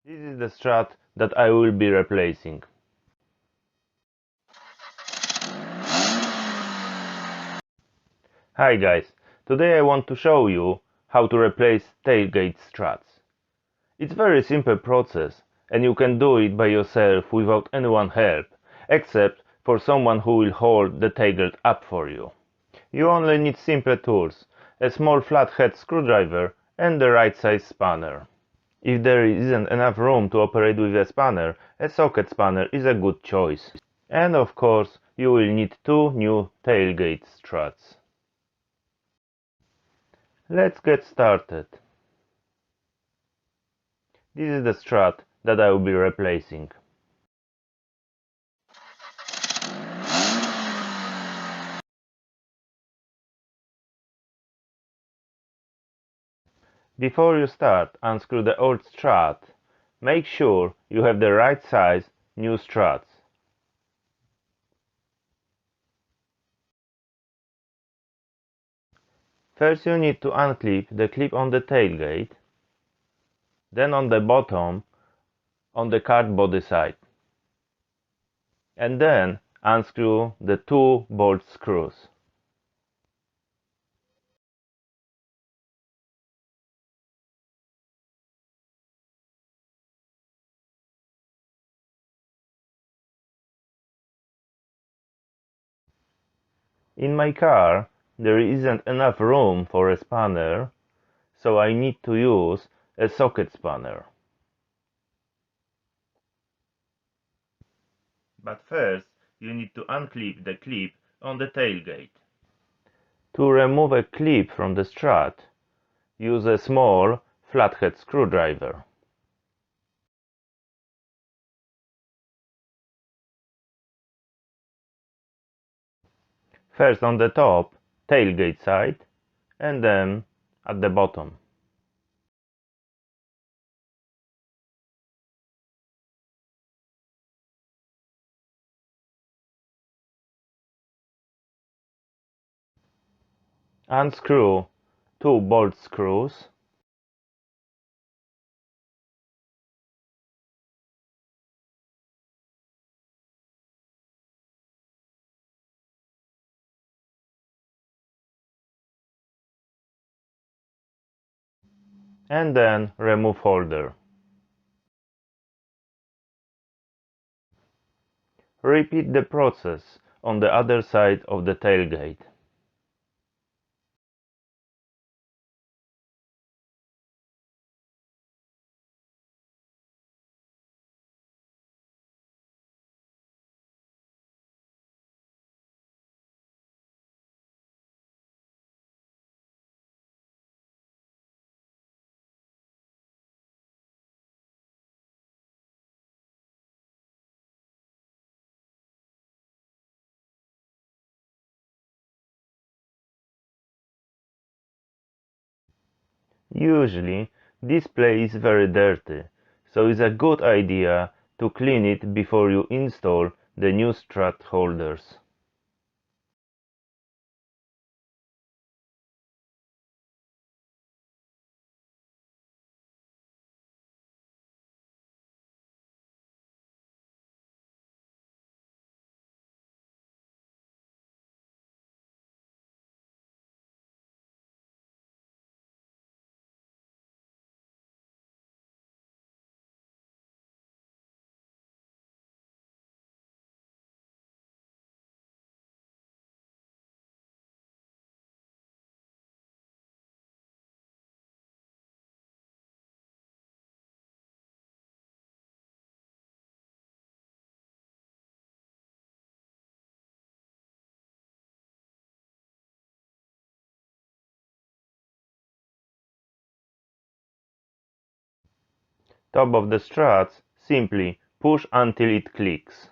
This is the strut that I will be replacing. Hi guys, today I want to show you how to replace tailgate struts. It's a very simple process and you can do it by yourself without anyone's help, except for someone who will hold the tailgate up for you. You only need simple tools, a small flathead screwdriver and the right size spanner. If there isn't enough room to operate with a spanner, a socket spanner is a good choice. And of course, you will need two new tailgate struts. Let's get started. This is the strut that I will be replacing. Before you start, unscrew the old strut. Make sure you have the right size new struts. First you need to unclip the clip on the tailgate, then on the bottom on the cart body side, and then unscrew the two bolt screws. In my car, there isn't enough room for a spanner, so I need to use a socket spanner. But first, you need to unclip the clip on the tailgate. To remove a clip from the strut, use a small flathead screwdriver. First on the top, tailgate side, and then at the bottom. Unscrew two bolt screws. And then remove holder. Repeat the process on the other side of the tailgate. Usually, this place is very dirty, so it's a good idea to clean it before you install the new strut holders. Top of the struts, simply push until it clicks.